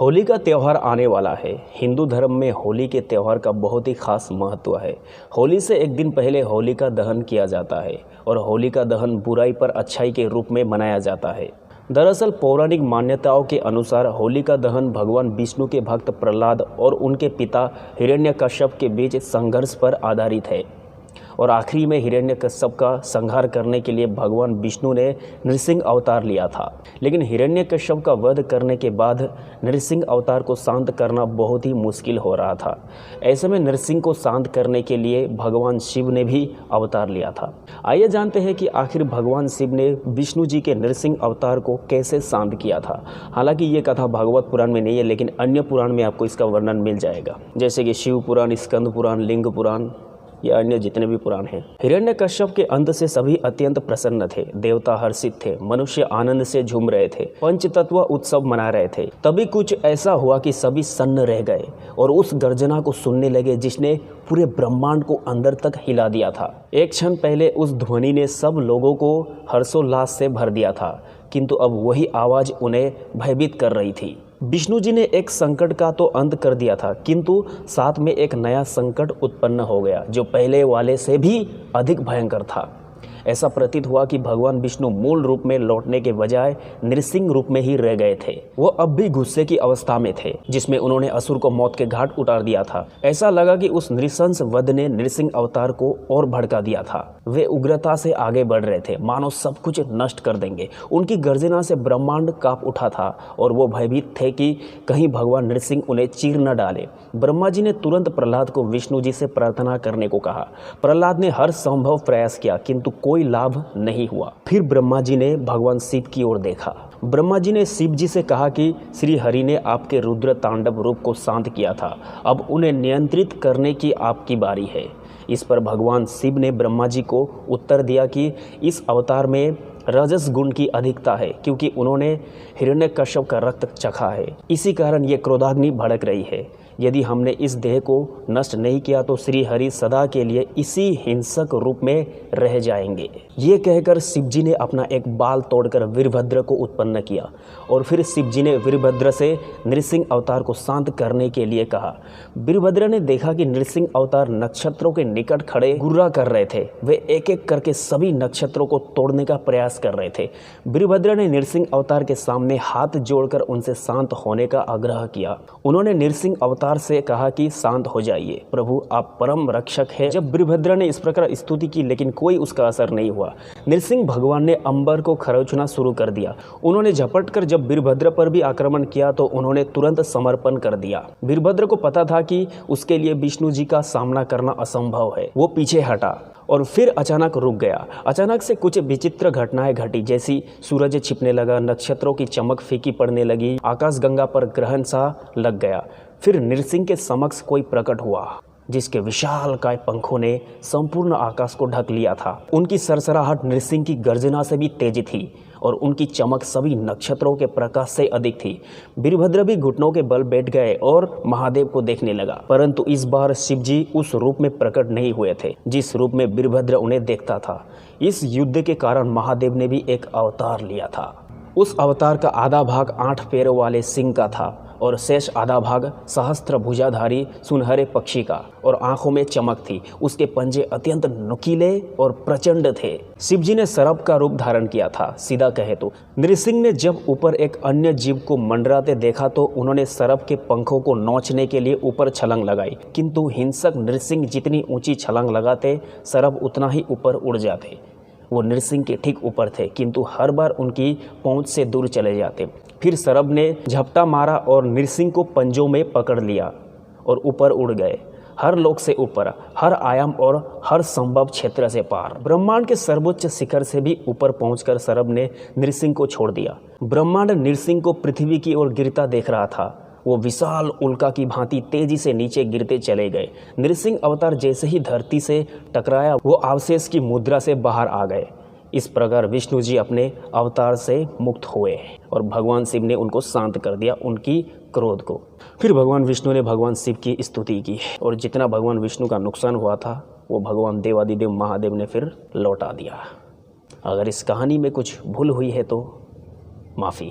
होली का त्यौहार आने वाला है। हिंदू धर्म में होली के त्यौहार का बहुत ही खास महत्व है। होली से एक दिन पहले होलिका दहन किया जाता है और होलिका दहन बुराई पर अच्छाई के रूप में मनाया जाता है। दरअसल पौराणिक मान्यताओं के अनुसार होलिका दहन भगवान विष्णु के भक्त प्रहलाद और उनके पिता हिरण्यकश्यप के बीच संघर्ष पर आधारित है और आखिरी में हिरण्यकश्यप का संहार करने के लिए भगवान विष्णु ने नृसिंह अवतार लिया था। लेकिन हिरण्यकश्यप का वध करने के बाद नृसिंह अवतार को शांत करना बहुत ही मुश्किल हो रहा था। ऐसे में नृसिंह को शांत करने के लिए भगवान शिव ने भी अवतार लिया था। आइए जानते हैं कि आखिर भगवान शिव ने विष्णु जी के नृसिंह अवतार को कैसे शांत किया था। हालांकि ये कथा भागवत पुराण में नहीं है, लेकिन अन्य पुराण में आपको इसका वर्णन मिल जाएगा, जैसे कि शिव पुराण, स्कंद पुराण, लिंग पुराण या अन्य जितने भी पुराण हैं। हिरण्यकश्यप के अंत से सभी अत्यंत प्रसन्न थे। देवता हर्षित थे, मनुष्य आनंद से झूम रहे थे, पंचतत्व उत्सव मना रहे थे। तभी कुछ ऐसा हुआ कि सभी सन्न रह गए और उस गर्जना को सुनने लगे जिसने पूरे ब्रह्मांड को अंदर तक हिला दिया था। एक क्षण पहले उस ध्वनि ने सब लोगों को हर्षोल्लास से भर दिया था, किंतु अब वही आवाज उन्हें भयभीत कर रही थी। विष्णु जी ने एक संकट का तो अंत कर दिया था, किंतु साथ में एक नया संकट उत्पन्न हो गया जो पहले वाले से भी अधिक भयंकर था। ऐसा प्रतीत हुआ कि भगवान विष्णु मूल रूप में लौटने के बजाय नृसिंह रूप में ही रह गए थे। वो अब भी गुस्से की अवस्था में थे, जिसमें उन्होंने असुर को मौत के घाट उतार दिया था। ऐसा लगा कि उस नृशंस वध ने नृसिंह अवतार को और भड़का दिया था। वे उग्रता से आगे बढ़ रहे थे, मानो सब कुछ नष्ट कर देंगे। उनकी गर्जना से ब्रह्मांड कांप उठा था और वो भयभीत थे कि कहीं भगवान नृसिंह उन्हें चीर न डाले। ब्रह्मा जी ने तुरंत प्रहलाद को विष्णु जी से प्रार्थना करने को कहा। प्रहलाद ने हर संभव प्रयास किया, किंतु कोई लाभ नहीं हुआ। फिर ब्रह्मा जी ने भगवान शिव की ओर देखा। ब्रह्मा जी ने शिव जी से कहा कि श्री हरि ने आपके रुद्र तांडव रूप को शांत किया था, अब उन्हें नियंत्रित करने की आपकी बारी है। इस पर भगवान शिव ने ब्रह्मा जी को उत्तर दिया कि इस अवतार में रजस गुण की अधिकता है, क्योंकि उन्होंने हिरण्यकश्यप का रक्त चखा है। इसी कारण ये क्रोधाग्नि भड़क रही है। यदि हमने इस देह को नष्ट नहीं किया तो श्री हरि सदा के लिए इसी हिंसक रूप में रह जाएंगे। ये कहकर शिव जी ने अपना एक बाल तोड़कर वीरभद्र को उत्पन्न किया और फिर शिव जी ने वीरभद्र से नृसिंह अवतार को शांत करने के लिए कहा। वीरभद्र ने देखा कि नृसिंह अवतार नक्षत्रों के निकट खड़े गुर्रा कर रहे थे। वे एक एक करके सभी नक्षत्रों को तोड़ने का प्रयास कर रहे थे। वीरभद्र ने नृसिंह अवतार के सामने हाथ जोड़कर उनसे शांत होने का आग्रह किया। उन्होंने नृसिंह अवतार से कहा कि शांत हो जाइए, प्रभु आप परम रक्षक है। जब वीरभद्र ने इस प्रकार स्तुति की, लेकिन कोई उसका असर नहीं हुआ। नृसिंह भगवान ने अंबर को खरोचना शुरू कर दिया। उन्होंने झपट कर जब वीरभद्र पर भी आक्रमण किया तो उन्होंने तुरंत समर्पण कर दिया। वीरभद्र को पता था कि उसके लिए विष्णु जी का सामना करना असंभव है। वो पीछे हटा और फिर अचानक रुक गया। अचानक से कुछ विचित्र घटनाएं घटी, जैसी सूरज छिपने लगा, नक्षत्रों की चमक फीकी पड़ने लगी, आकाशगंगा पर ग्रहण सा लग गया। फिर नृसिंह के समक्ष कोई प्रकट हुआ जिसके विशालकाय पंखों ने संपूर्ण आकाश को ढक लिया था। उनकी सरसराहट नृसिंह की गर्जना से भी तेज थी और उनकी चमक सभी नक्षत्रों के प्रकाश से अधिक थी। वीरभद्र भी घुटनों के बल बैठ गए और महादेव को देखने लगा, परंतु इस बार शिव जी उस रूप में प्रकट नहीं हुए थे जिस रूप में वीरभद्र उन्हें देखता था। इस युद्ध के कारण महादेव ने भी एक अवतार लिया था। उस अवतार का आधा भाग 8 पैरों वाले सिंह का था और शेष आधा भाग सहस्त्र भुजाधारी सुनहरे पक्षी का, और आंखों में चमक थी। उसके पंजे अत्यंत नुकीले और प्रचंड थे। शिव जी ने सर्प का रूप धारण किया था। सीधा कहे तो नृसिंह ने जब ऊपर एक अन्य जीव को मंडराते देखा तो उन्होंने सर्प के पंखों को नोचने के लिए ऊपर छलांग लगाई, किंतु हिंसक नृसिंह जितनी ऊंची छलांग लगाते सर्प उतना ही ऊपर उड़ जाते। वो नृसिंह के ठीक ऊपर थे, किंतु हर बार उनकी पहुंच से दूर चले जाते। फिर सर्प ने झपटा मारा और नृसिंह को पंजों में पकड़ लिया और ऊपर उड़ गए, हर लोक से ऊपर, हर आयाम और हर संभव क्षेत्र से पार। ब्रह्मांड के सर्वोच्च शिखर से भी ऊपर पहुंचकर सर्प ने नृसिंह को छोड़ दिया। ब्रह्मांड नृसिंह को पृथ्वी की ओर गिरता देख रहा था। वो विशाल उल्का की भांति तेजी से नीचे गिरते चले गए। नृसिंह अवतार जैसे ही धरती से टकराया, वो अवशेष की मुद्रा से बाहर आ गए। इस प्रकार विष्णु जी अपने अवतार से मुक्त हुए और भगवान शिव ने उनको शांत कर दिया, उनकी क्रोध को। फिर भगवान विष्णु ने भगवान शिव की स्तुति की और जितना भगवान विष्णु का नुकसान हुआ था वो भगवान देवादिदेव महादेव ने फिर लौटा दिया। अगर इस कहानी में कुछ भूल हुई है तो माफ़ी।